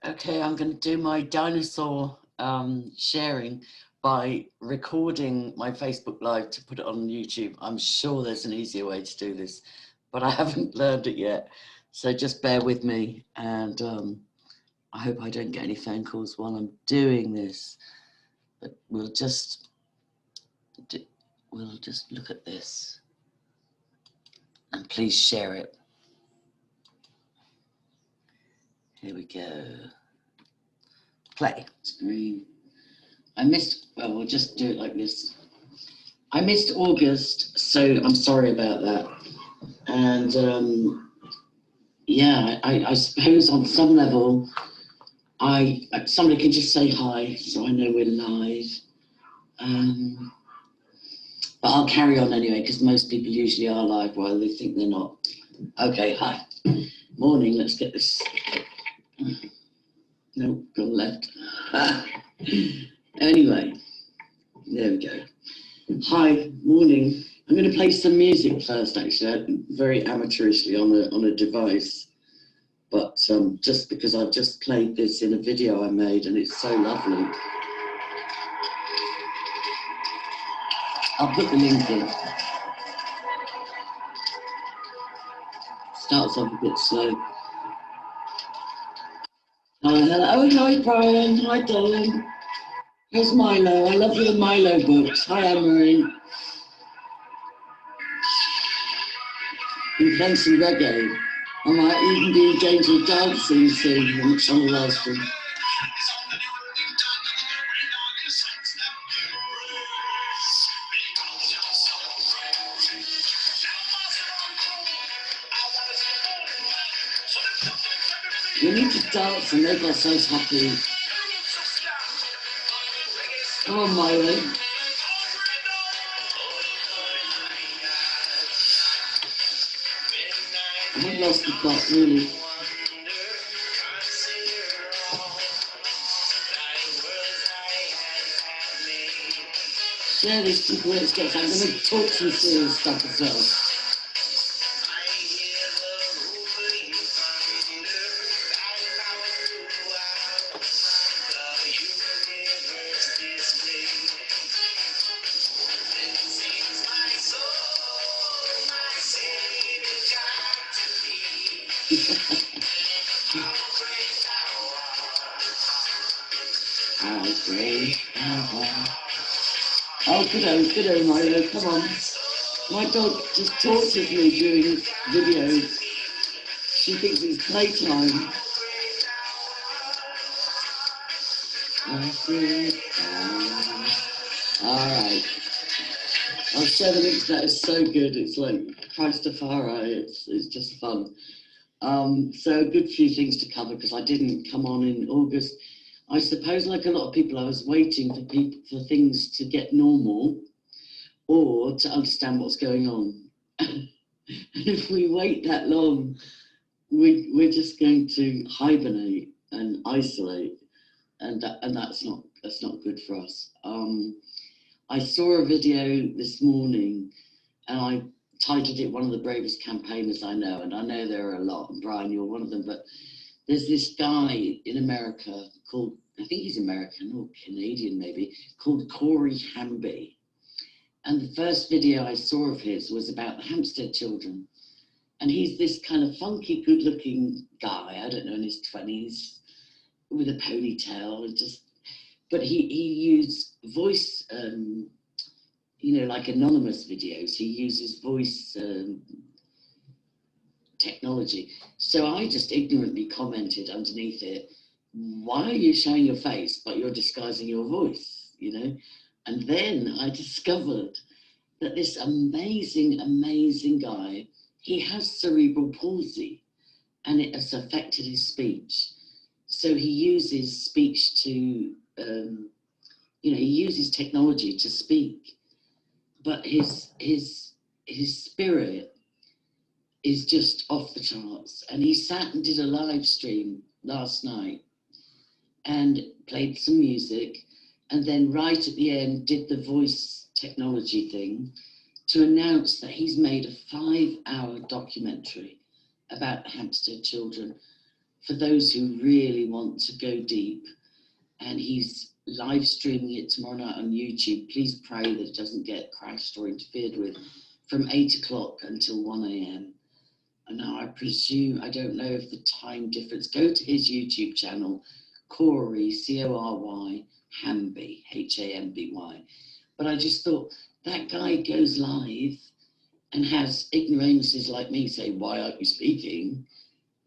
Okay, I'm going to do my dinosaur sharing by recording my Facebook Live to put it on YouTube. I'm sure there's an easier way to do this, but I haven't learned it yet. So just bear with me, and I hope I don't get any phone calls while I'm doing this. But we'll just look at this, and please share it. Here we go. Play screen. I missed, well, we'll just do it like this. I missed August, so I'm sorry about that. And yeah, I suppose on some level, somebody can just say hi, so I know we're live. But I'll carry on anyway, because most people usually are live while they think they're not. Okay, hi. Morning, let's get this. Nope, gone left. Anyway, there we go. Hi, morning. I'm going to play some music first, actually, very amateurishly on a device. But just because I've just played this in a video I made and it's so lovely. I'll put the link in. Starts off a bit slow. Hello, hi Brian, hi darling. Here's Milo, I love your Milo books. Hi Anne-Marie. I'm playing some reggae. I might even be going to dancing soon on the live stream. We need to dance and make ourselves happy. Come on, Milo. I haven't lost the plot, really. Share this before it gets. I'm going to talk some serious stuff as well. Oh, good Milo, come on. My dog just tortures me during videos. She thinks it's playtime. Alright. I'll share the link to that, it's so good. It's like Christopher, it's just fun. So a good few things to cover because I didn't come on in August. I suppose, like a lot of people, I was waiting for things to get normal or to understand what's going on. And if we wait that long, we're just going to hibernate and isolate, and that's not good for us. I saw a video this morning, and I titled it "One of the Bravest Campaigners I Know," and I know there are a lot, and Brian, you're one of them, but there's this guy in America called, I think he's American or Canadian maybe, called Corey Hamby. And the first video I saw of his was about the Hampstead children. And he's this kind of funky, good-looking guy, I don't know, in his 20s, with a ponytail, but he used voice, like anonymous videos. He uses voice technology. So I just ignorantly commented underneath it, why are you showing your face but you're disguising your voice, And then I discovered that this amazing guy, he has cerebral palsy and it has affected his speech. So he uses speech to, he uses technology to speak, but his spirit is just off the charts. And he sat and did a live stream last night and played some music, and then right at the end did the voice technology thing to announce that he's made a 5-hour documentary about the Hampstead children for those who really want to go deep. And he's live streaming it tomorrow night on YouTube. Please pray that it doesn't get crashed or interfered with, from 8 o'clock until 1 a.m. And now I presume, I don't know if the time difference, go to his YouTube channel, Corey, C-O-R-Y, Hamby, H-A-M-B-Y. But I just thought, that guy goes live and has ignoramuses like me say, why aren't you speaking?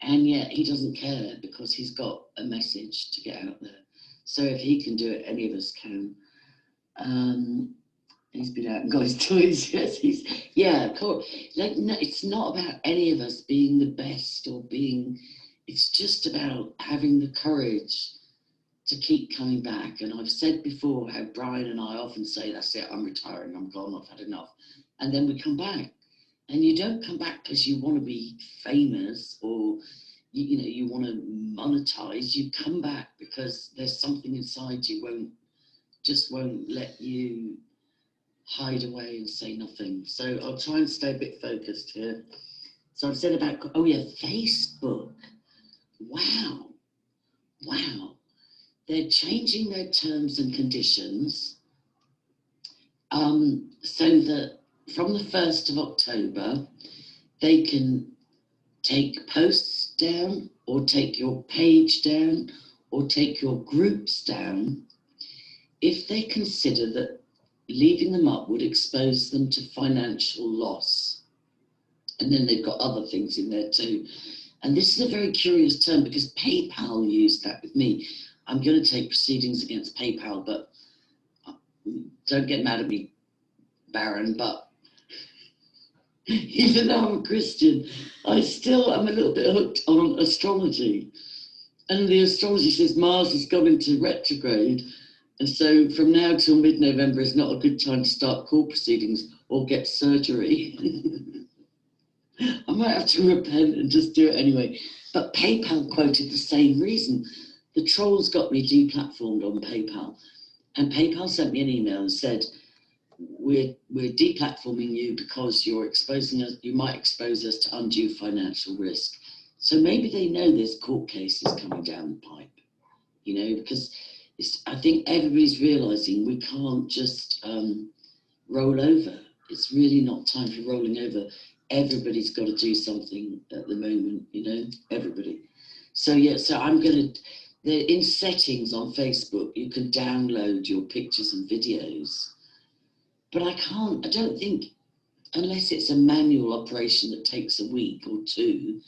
And yet he doesn't care because he's got a message to get out there. So if he can do it, any of us can. He's been out and got his toys. Yes, yeah, cool. Like, no, it's not about any of us being the best or being, it's just about having the courage to keep coming back. And I've said before how Brian and I often say, that's it, I'm retiring, I'm gone, I've had enough. And then we come back. And you don't come back because you want to be famous or you want to monetize. You come back because there's something inside you won't let you hide away and say nothing. So I'll try and stay a bit focused here. So I've said about, oh yeah, Facebook. Wow. They're changing their terms and conditions so that from the 1st of October, they can take posts down or take your page down or take your groups down if they consider that leaving them up would expose them to financial loss. And then they've got other things in there too. And this is a very curious term because PayPal used that with me. I'm going to take proceedings against PayPal, but don't get mad at me, Baron, but even though I'm a Christian, I still am a little bit hooked on astrology. And the astrology says Mars has gone into retrograde. And so from now till mid-November is not a good time to start court proceedings or get surgery. I might have to repent and just do it anyway. But PayPal quoted the same reason. The trolls got me deplatformed on PayPal. And PayPal sent me an email and said, we're deplatforming you because you're exposing us, you might expose us to undue financial risk. So maybe they know there's court cases coming down the pipe, because I think everybody's realizing we can't just roll over. It's really not time for rolling over. Everybody's got to do something at the moment, everybody. So yeah, so I'm going to, in settings on Facebook, you can download your pictures and videos. But I don't think, unless it's a manual operation that takes a week or two,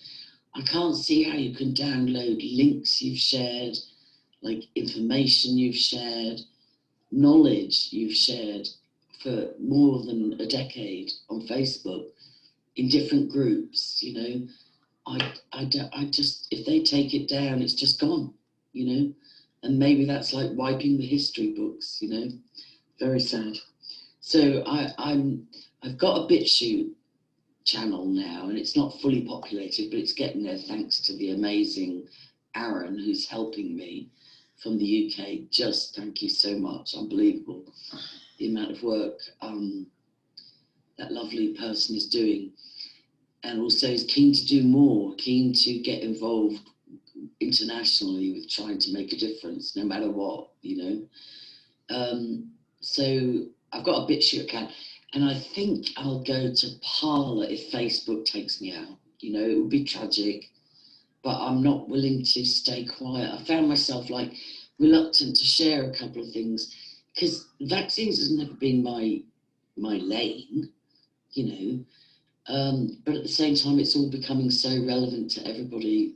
I can't see how you can download links you've shared, like information you've shared, knowledge you've shared for more than a decade on Facebook in different groups, I just, if they take it down, it's just gone, and maybe that's like wiping the history books, very sad. So I've got a BitChute channel now, and it's not fully populated, but it's getting there thanks to the amazing Aaron who's helping me from the UK. Just thank you so much. Unbelievable the amount of work that lovely person is doing, and also is keen to do more, keen to get involved internationally with trying to make a difference, no matter what, So I've got a BitChute account, and I think I'll go to Parler if Facebook takes me out. It would be tragic, but I'm not willing to stay quiet. I found myself like reluctant to share a couple of things because vaccines has never been my lane, but at the same time, it's all becoming so relevant to everybody.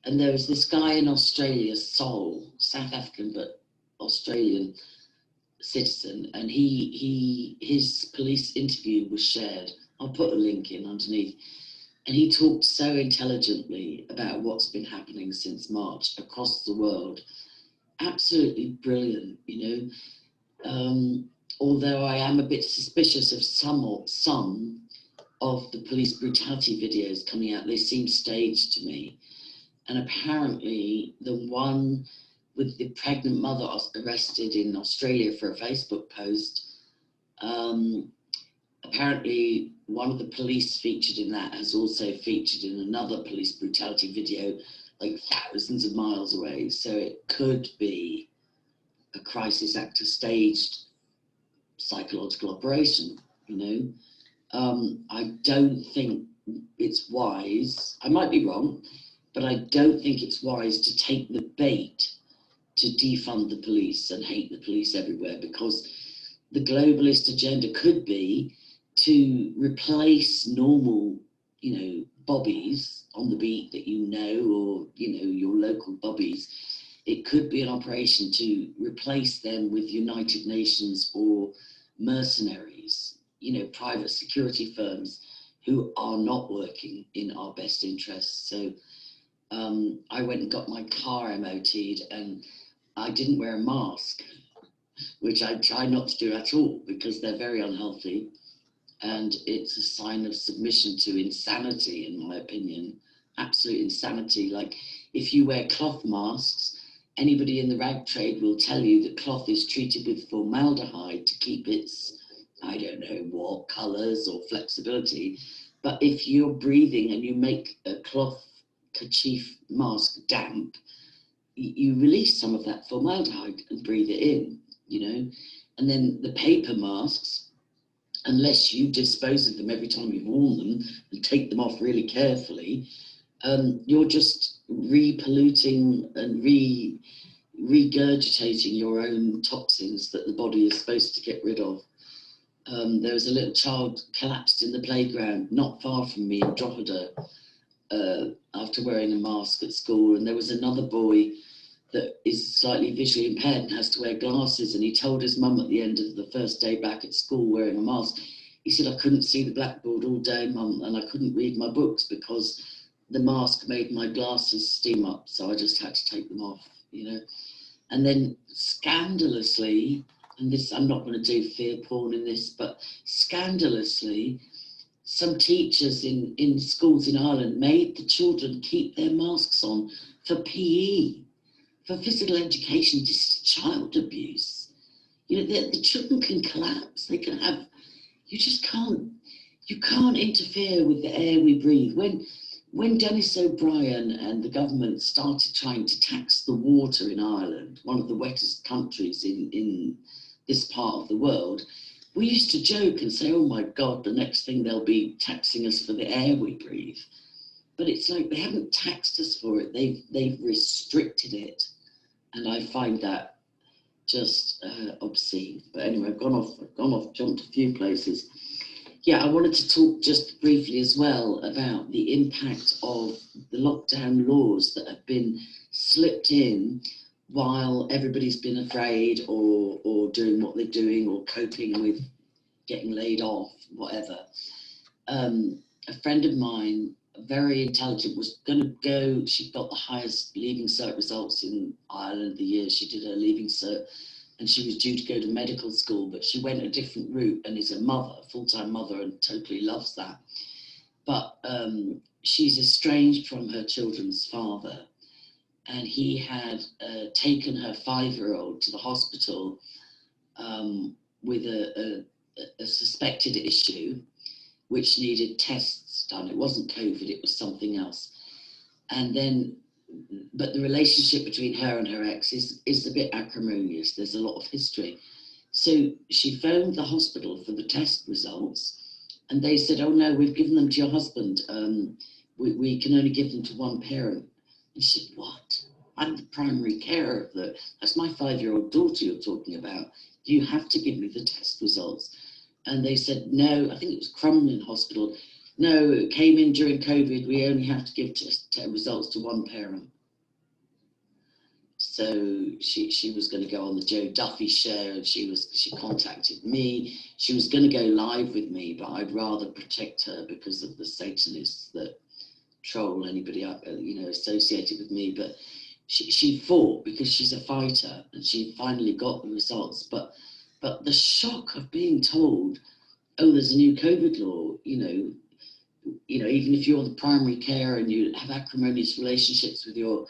And there was this guy in Australia, Sol, South African, but Australian citizen, and his police interview was shared. I'll put a link in underneath. And he talked so intelligently about what's been happening since March across the world. Absolutely brilliant, although I am a bit suspicious of some of the police brutality videos coming out. They seem staged to me. And apparently the one with the pregnant mother arrested in Australia for a Facebook post, apparently one of the police featured in that has also featured in another police brutality video like thousands of miles away. So it could be a crisis actor staged psychological operation, you know. I don't think it's wise, I might be wrong, but I don't think it's wise to take the bait to defund the police and hate the police everywhere, because the globalist agenda could be to replace normal, you know, bobbies on the beat that you know, or, you know, your local bobbies. It could be an operation to replace them with United Nations or mercenaries, you know, private security firms who are not working in our best interests. So I went and got my car MOT'd, and I didn't wear a mask, which I try not to do at all because they're very unhealthy. And it's a sign of submission to insanity, in my opinion, absolute insanity. Like, if you wear cloth masks, anybody in the rag trade will tell you that cloth is treated with formaldehyde to keep its, I don't know what, colours or flexibility. But if you're breathing and you make a cloth kerchief mask damp, you release some of that formaldehyde and breathe it in, you know. And then the paper masks, unless you dispose of them every time you've worn them and take them off really carefully, you're just re-polluting and regurgitating your own toxins that the body is supposed to get rid of. There was a little child collapsed in the playground not far from me in Drogheda after wearing a mask at school, and there was another boy that is slightly visually impaired and has to wear glasses, and he told his mum at the end of the first day back at school wearing a mask, he said, I couldn't see the blackboard all day, Mum, and I couldn't read my books because the mask made my glasses steam up, so I just had to take them off, you know. And then scandalously, and this, I'm not going to do fear porn in this, but scandalously, some teachers in schools in Ireland made the children keep their masks on for PE, for physical education. This is child abuse. You know, the children can collapse. They can have, you just can't, you can't interfere with the air we breathe. When Dennis O'Brien and the government started trying to tax the water in Ireland, one of the wettest countries in this part of the world, we used to joke and say, oh my God, the next thing they'll be taxing us for the air we breathe. But it's like they haven't taxed us for it, they've restricted it. And I find that just obscene. But anyway, I've gone off, jumped a few places. Yeah, I wanted to talk just briefly as well about the impact of the lockdown laws that have been slipped in while everybody's been afraid or doing what they're doing or coping with getting laid off, whatever. A friend of mine, very intelligent, was going to go, she got the highest leaving cert results in Ireland the year she did her leaving cert, and she was due to go to medical school, but she went a different route and is a mother, full-time mother, and totally loves that. But she's estranged from her children's father, and he had taken her 5-year-old to the hospital with a suspected issue, which needed tests done. It wasn't COVID, it was something else. And then, but the relationship between her and her ex is a bit acrimonious. There's a lot of history. So she phoned the hospital for the test results, and they said, oh no, we've given them to your husband. We can only give them to one parent. And she said, what? I'm the primary carer of that's my 5-year-old daughter you're talking about. You have to give me the test results. And they said, no, I think it was Crumlin Hospital. No, it came in during COVID. We only have to give test results to one parent. So she was going to go on the Joe Duffy show, and she contacted me. She was going to go live with me, but I'd rather protect her because of the Satanists that troll anybody up, you know, associated with me. But she fought because she's a fighter, and she finally got the results. But the shock of being told, oh, there's a new COVID law, you know, even if you're the primary carer and you have acrimonious relations with your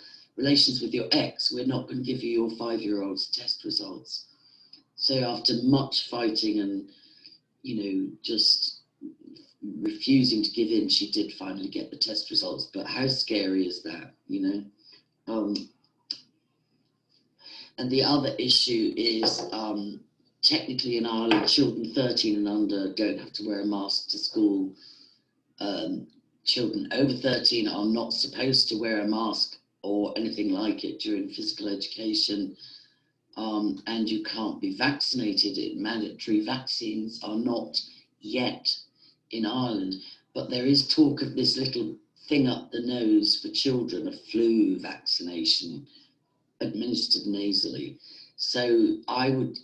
ex, we're not going to give you your 5-year-old's test results. So after much fighting and, you know, just refusing to give in, she did finally get the test results. But how scary is that, you know? And the other issue is, technically in Ireland, children 13 and under don't have to wear a mask to school. Children over 13 are not supposed to wear a mask or anything like it during physical education. And you can't be vaccinated. Mandatory vaccines are not yet in Ireland, but there is talk of this little thing up the nose for children, a flu vaccination administered nasally. So I would,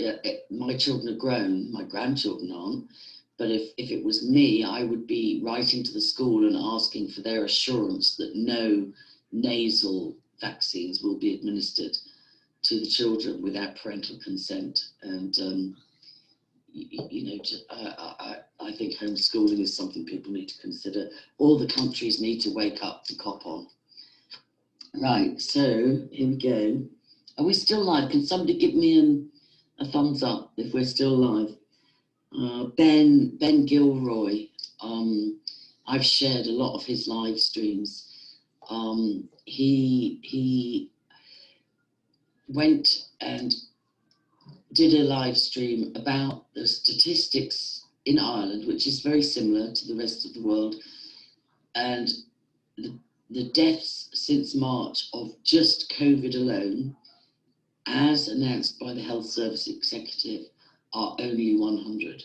my children are grown, my grandchildren aren't, but if it was me, I would be writing to the school and asking for their assurance that no nasal vaccines will be administered to the children without parental consent. And, you know, I think homeschooling is something people need to consider. All the countries need to wake up to cop on. Right, so here we go. Are we still live? Can somebody give me a thumbs up if we're still live? Ben Gilroy, I've shared a lot of his live streams. He went and did a live stream about the statistics in Ireland, which is very similar to the rest of the world, and the deaths since March of just COVID alone, as announced by the Health Service Executive, are only 100.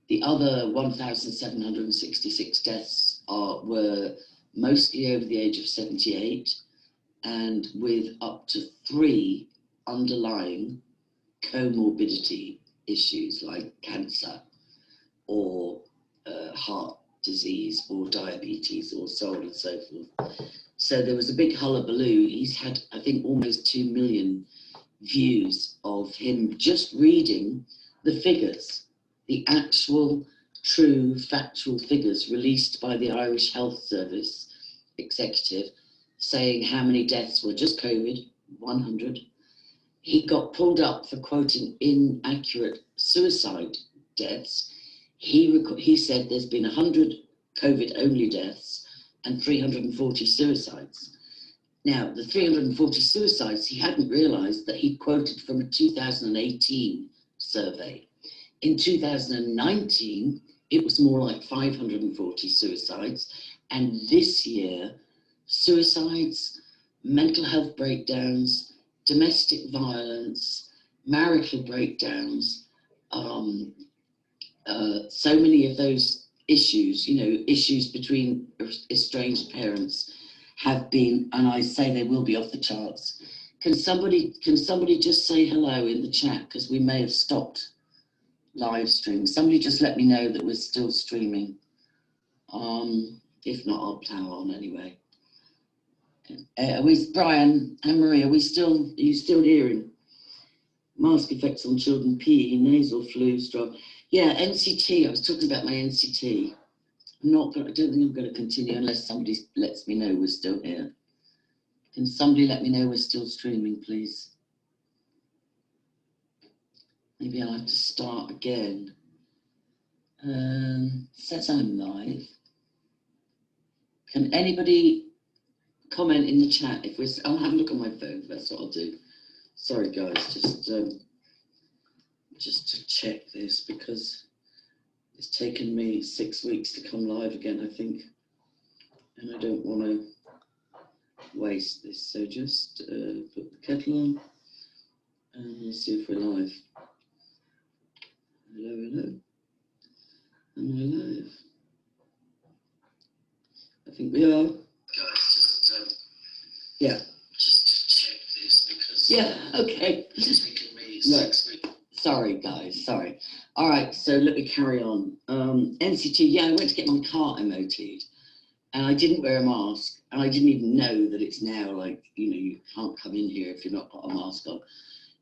The other 1,766 deaths were mostly over the age of 78 and with up to 3 underlying comorbidity issues like cancer or heart disease or diabetes or so on and so forth. So there was a big hullabaloo. He's had, I think, almost 2 million views of him just reading the figures, the actual true factual figures released by the Irish Health Service Executive, saying how many deaths were just COVID, 100. He got pulled up for quoting inaccurate suicide deaths. He said there's been 100 COVID-only deaths and 340 suicides. Now, the 340 suicides, he hadn't realised that he quoted from a 2018 survey. In 2019, it was more like 540 suicides. And this year, suicides, mental health breakdowns, domestic violence, marital breakdowns, so many of those issues, you know, issues between estranged parents have been, and I say they will be, off the charts. Can somebody just say hello in the chat, because we may have stopped live stream. Somebody just let me know that we're still streaming. If not, I'll plow on anyway. Brian and Marie, are you still hearing? Mask effects on children, PE, nasal flu, stroke. Yeah, NCT, I was talking about my NCT. I don't think I'm going to continue unless somebody lets me know we're still here. Can somebody let me know we're still streaming, please? Maybe I'll have to start again. Says I'm live. Can anybody comment in the chat if we're... I'll have a look on my phone, that's what I'll do. Sorry guys, just to check this, because it's taken me 6 weeks to come live again, I think, and I don't want to waste this. So just put the kettle on and we'll see if we're live. Hello, hello. Am I live? I think we are. Guys, yeah. Just to check this, because... Yeah, okay. It's taken me 6 weeks. Sorry, guys, sorry. All right, so let me carry on. NCT, yeah, I went to get my car MOT'd, and I didn't wear a mask, and I didn't even know that it's now like, you know, you can't come in here if you're not got a mask on.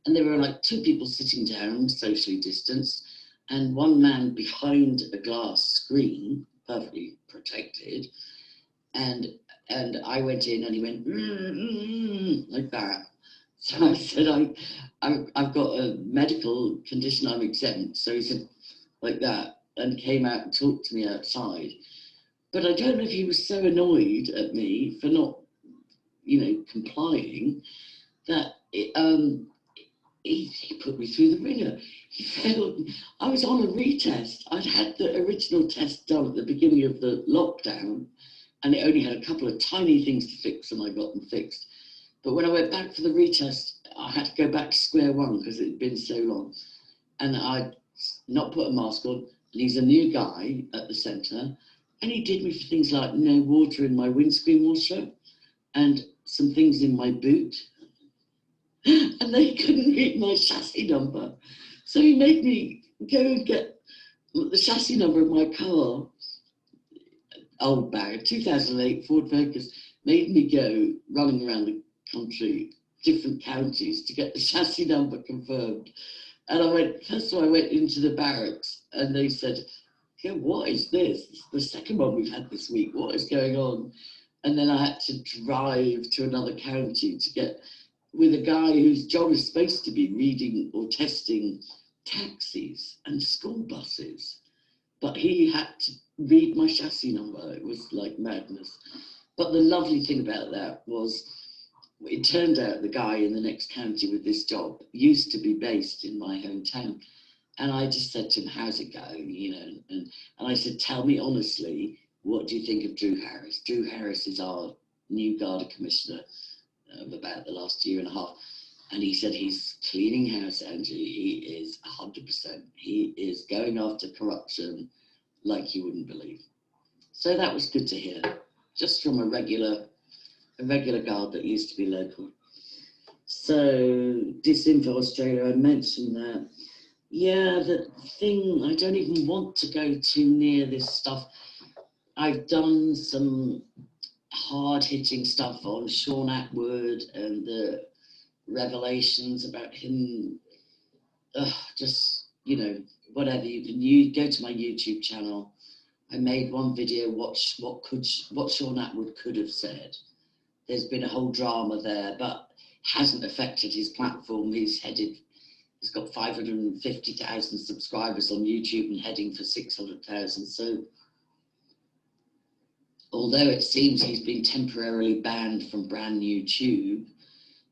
And there were like 2 people sitting down, socially distanced, and one man behind a glass screen, perfectly protected, and I went in and he went, like that. So I said, I've got a medical condition, I'm exempt. So he said, like that. and came out and talked to me outside. But I don't know if he was so annoyed at me for not, complying, that he put me through the ringer. He failed. I was on a retest. I'd had the original test done at the beginning of the lockdown, and it only had a couple of tiny things to fix, and I got them fixed. But when I went back for the retest, I had to go back to square one because it had been so long. And I'd not put a mask on, and he's a new guy at the centre, and he did me for things like no water in my windscreen washer and some things in my boot. And they couldn't read my chassis number. So he made me go and get the chassis number of my car, old bag, 2008 Ford Focus, made me go running around the country, different counties, to get the chassis number confirmed. And first of all, I went into the barracks and they said, yeah, what is this? It's the second one we've had this week. What is going on? And then I had to drive to another county to get with a guy whose job is supposed to be reading or testing taxis and school buses. But he had to read my chassis number. It was like madness. But the lovely thing about that was, it turned out the guy in the next county with this job used to be based in my hometown. And I just said to him, how's it going? And I said, tell me honestly, what do you think of Drew Harris? Drew Harris is our new Garda commissioner of about the last year and a half. And he said, he's cleaning house, Angie. He is 100%. He is going after corruption like you wouldn't believe. So that was good to hear, just from a regular guard that used to be local. So Disinfo Australia, I mentioned that. Yeah, the thing, I don't even want to go too near this stuff. I've done some hard-hitting stuff on Sean Atwood and the revelations about him. Just, whatever. You go to my YouTube channel. I made one video, what Sean Atwood could have said. There's been a whole drama there, but hasn't affected his platform. He's got 550,000 subscribers on YouTube and heading for 600,000. So although it seems he's been temporarily banned from brand new Tube,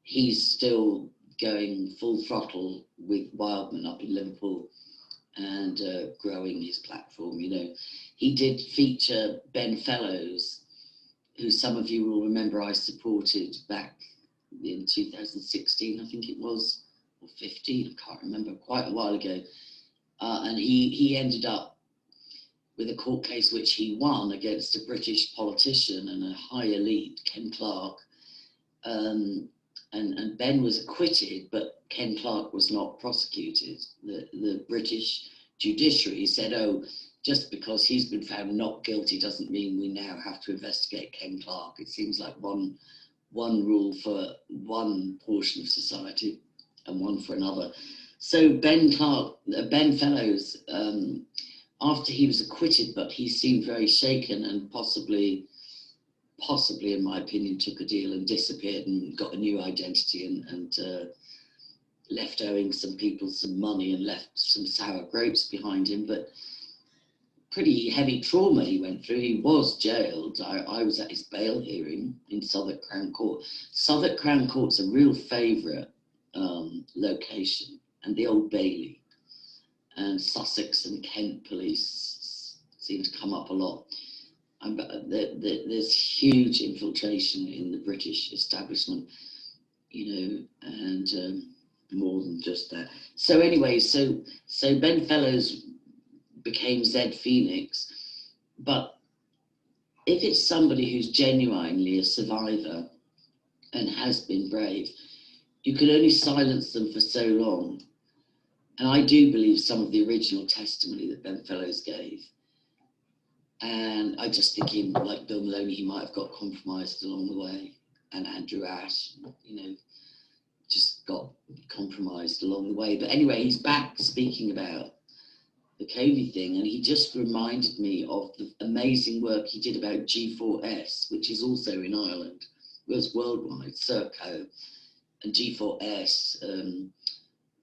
he's still going full throttle with Wildman up in Liverpool and growing his platform. He did feature Ben Fellows, who some of you will remember I supported back in 2016, I think it was, or 15, I can't remember, quite a while ago. And he ended up with a court case which he won against a British politician and a high elite, Ken Clark. And Ben was acquitted, but Ken Clark was not prosecuted. The British judiciary said, oh, just because he's been found not guilty doesn't mean we now have to investigate Ken Clark. It seems like one rule for one portion of society and one for another. So Ben Fellows, after he was acquitted, but he seemed very shaken and possibly in my opinion, took a deal and disappeared and got a new identity and left owing some people some money and left some sour grapes behind him. But pretty heavy trauma he went through. He was jailed. I was at his bail hearing in Southwark Crown Court. Southwark Crown Court's a real favourite location, and the Old Bailey. And Sussex and Kent police seem to come up a lot. There's huge infiltration in the British establishment, and more than just that. So anyway, so Ben Fellows became Zed Phoenix, but if it's somebody who's genuinely a survivor and has been brave, you can only silence them for so long. And I do believe some of the original testimony that Ben Fellows gave. And I just think him, like Bill Maloney, he might have got compromised along the way. And Andrew Ash, just got compromised along the way. But anyway, he's back speaking about the COVID thing. And he just reminded me of the amazing work he did about G4S, which is also in Ireland. It was worldwide, Serco and G4S.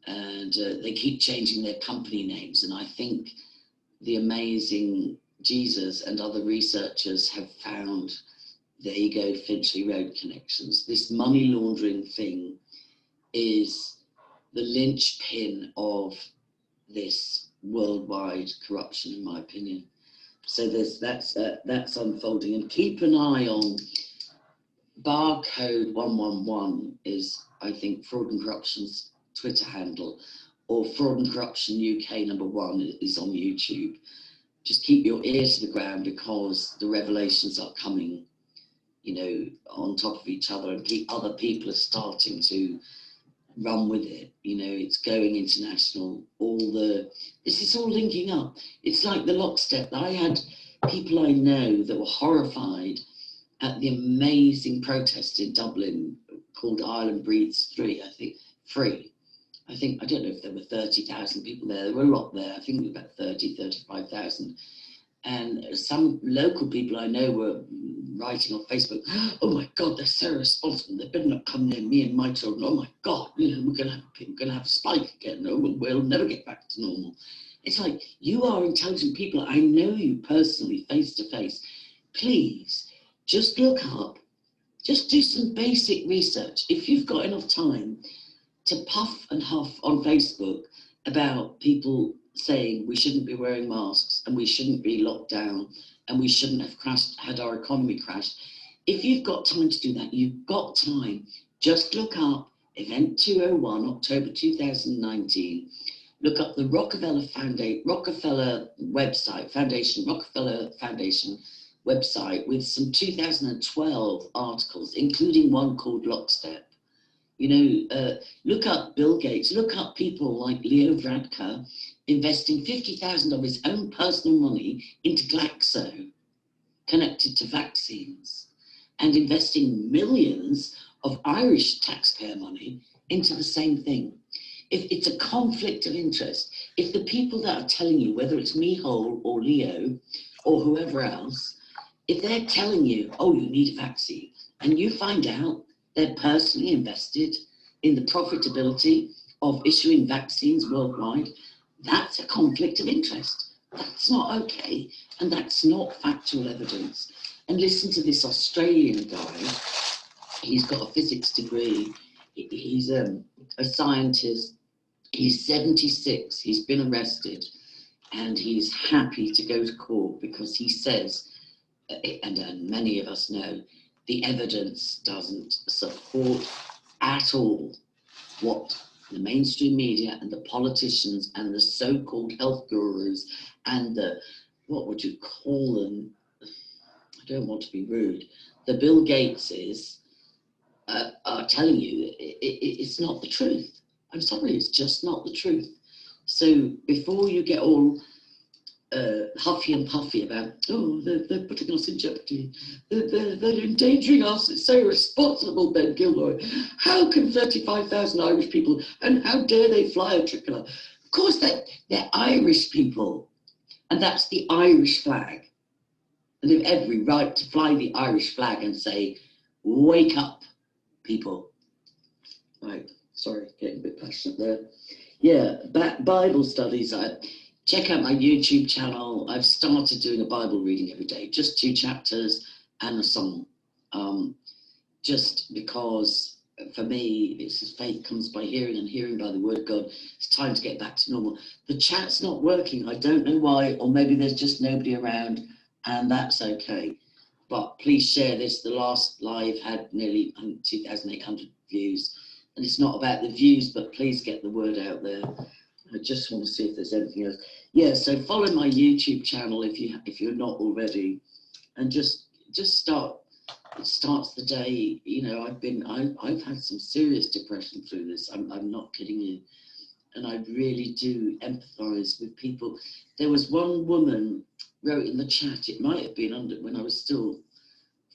And they keep changing their company names. And I think the amazing Jesus and other researchers have found, there you go, Finchley Road connections. This money laundering thing is the linchpin of this worldwide corruption, in my opinion. So that's unfolding, and keep an eye on barcode 111 is, I think, Fraud and Corruption's Twitter handle, or Fraud and Corruption UK #1 is on YouTube. Just keep your ear to the ground, because the revelations are coming, you know, on top of each other, and other people are starting to run with it. You know, it's going international. This is all linking up. It's like the lockstep. I had people I know that were horrified at the amazing protest in Dublin called Ireland Breathes Free. I don't know if there were 30,000 people there. There were a lot there. I think there were about 35,000. And some local people I know were writing on Facebook, "Oh my God, they're so irresponsible. They better not come near me and my children. Oh my God, you know, we're going to have a spike again. No, we'll never get back to normal." It's like, you are intelligent people. I know you personally, face to face. Please, just look up, just do some basic research. If you've got enough time to puff and huff on Facebook about people saying we shouldn't be wearing masks and we shouldn't be locked down and we shouldn't have had our economy crash. If you've got time to do that, you've got time. Just look up Event 201, October 2019. Look up the Rockefeller Foundation website with some 2012 articles, including one called Lockstep. You know, look up Bill Gates, look up people like Leo Varadkar investing 50,000 of his own personal money into Glaxo, connected to vaccines, and investing millions of Irish taxpayer money into the same thing. If it's a conflict of interest, if the people that are telling you, whether it's Micheál or Leo or whoever else, if they're telling you, oh, you need a vaccine, and you find out they're personally invested in the profitability of issuing vaccines worldwide, that's a conflict of interest. That's not okay, and that's not factual evidence. And listen to this Australian guy. He's got a physics degree. He's a scientist. He's 76. He's been arrested, and he's happy to go to court because he says, and many of us know, the evidence doesn't support at all what the mainstream media and the politicians and the so-called health gurus and the, what would you call them? I don't want to be rude. The Bill Gateses are telling you it's not the truth. I'm sorry, it's just not the truth. So before you get all huffy and puffy about, oh, they're putting us in jeopardy, they're endangering us, it's so irresponsible, Ben Gilroy. How can 35,000 Irish people, and how dare they fly a tricolour? Of course, they're Irish people, and that's the Irish flag. And they have every right to fly the Irish flag and say, wake up, people. Right, sorry, getting a bit passionate there. Yeah, Bible studies. Check out my YouTube channel. I've started doing a Bible reading every day, just 2 chapters and a song. Just because for me, it's as faith comes by hearing and hearing by the word of God. It's time to get back to normal. The chat's not working. I don't know why, or maybe there's just nobody around, and that's okay. But please share this. The last live had nearly 2,800 views. And it's not about the views, but please get the word out there. I just want to see if there's anything else. Yeah, so follow my YouTube channel if you're not already, and just start. It starts the day. You know, I've had some serious depression through this. I'm not kidding you, and I really do empathise with people. There was one woman wrote in the chat. It might have been when I was still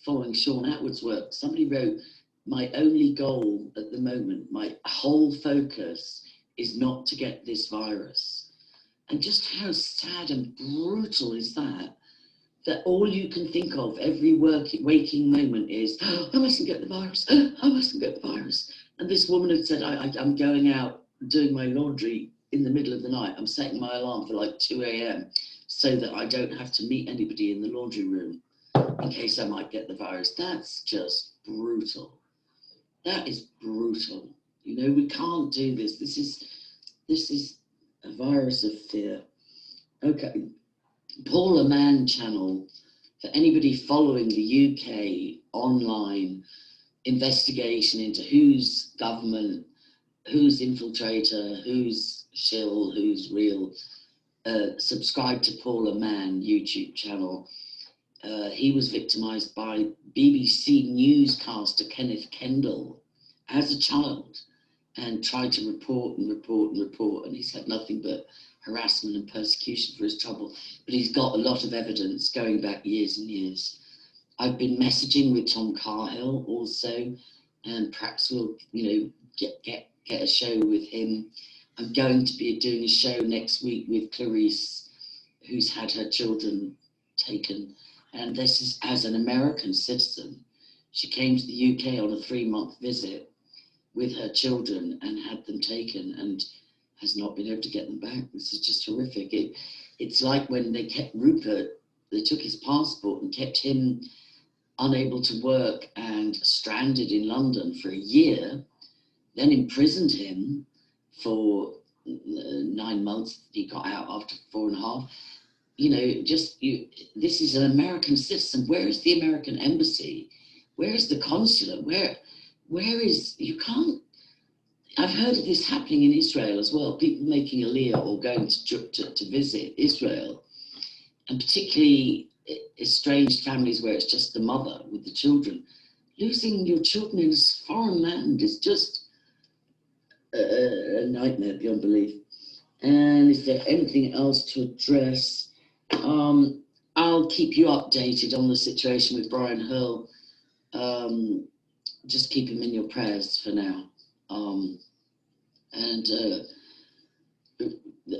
following Sean Atwood's work. Somebody wrote, "My only goal at the moment, my whole focus, is not to get this virus." And just how sad and brutal is that? That all you can think of every waking moment is, oh, I mustn't get the virus, oh, I mustn't get the virus. And this woman had said, I'm going out doing my laundry in the middle of the night. I'm setting my alarm for like 2 a.m. so that I don't have to meet anybody in the laundry room in case I might get the virus. That's just brutal. That is brutal. You know, we can't do this. This is a virus of fear. Okay, Paula Mann channel, for anybody following the UK online investigation into who's government, who's infiltrator, who's shill, who's real, subscribe to Paula Mann YouTube channel. He was victimized by BBC newscaster Kenneth Kendall as a child and tried to report, and he's had nothing but harassment and persecution for his trouble. But he's got a lot of evidence going back years and years. I've been messaging with Tom Carhill also, and perhaps we'll, you know, get a show with him. I'm going to be doing a show next week with Clarice, who's had her children taken. And this is as an American citizen. She came to the UK on a 3-month visit with her children and had them taken and has not been able to get them back. This is just horrific. It's like when they kept Rupert, they took his passport and kept him unable to work and stranded in London for a year, then imprisoned him for 9 months. He got out after 4.5. You know, this is an American citizen. Where is the American embassy? Where is the consulate? Where is, you can't, I've heard of this happening in Israel as well, people making aliyah or going to visit Israel, and particularly estranged families where it's just the mother with the children. Losing your children in a foreign land is just a nightmare beyond belief. And is there anything else to address? I'll keep you updated on the situation with Brian Hurl. Just keep him in your prayers for now.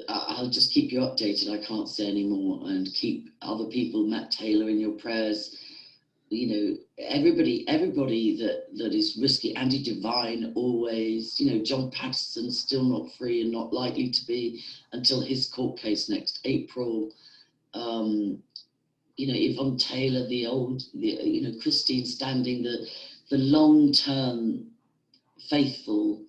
I'll just keep you updated. I can't say any more. And keep other people, Matt Taylor, in your prayers. You know, everybody that is risky. Andy Devine, always. You know, John Patterson, still not free and not likely to be until his court case next April. You know, Yvonne Taylor, you know, Christine Standing, the long-term faithful,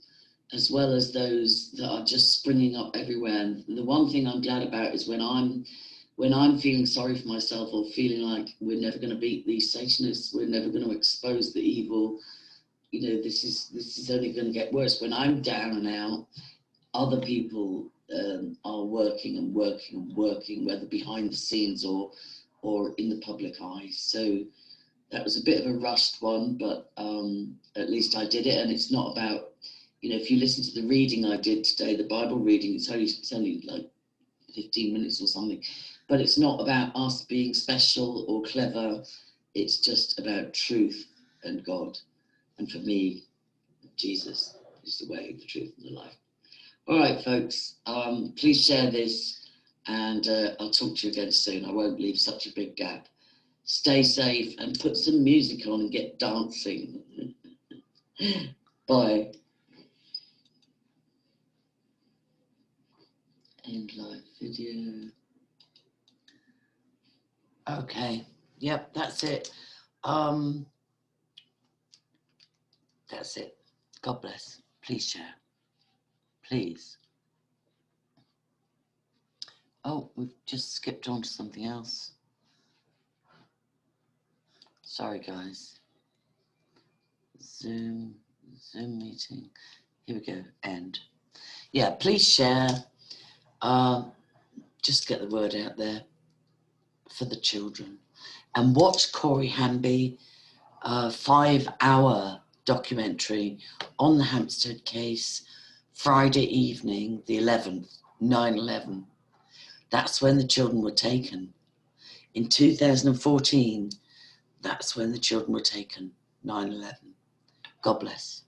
as well as those that are just springing up everywhere. And the one thing I'm glad about is when I'm feeling sorry for myself or feeling like we're never going to beat these Satanists, we're never going to expose the evil, you know, this is only going to get worse. When I'm down and out, other people are working and working and working, whether behind the scenes or in the public eye. So that was a bit of a rushed one, but at least I did it. And it's not about, you know, if you listen to the reading I did today, the Bible reading, it's only like 15 minutes or something, but it's not about us being special or clever. It's just about truth and God. And for me, Jesus is the way, the truth, and the life. All right, folks, please share this, and I'll talk to you again soon. I won't leave such a big gap. Stay safe and put some music on and get dancing. Bye. End live video. Okay, yep, that's it. That's it. God bless. Please share. Please. Oh, we've just skipped on to something else. Sorry, guys. Zoom meeting. Here we go. End. Yeah, please share. Just get the word out there for the children. And watch Corey Hamby, 5-hour documentary on the Hampstead case, Friday evening, the 11th, 9/11. That's when the children were taken. In 2014, that's when the children were taken, 9/11. God bless.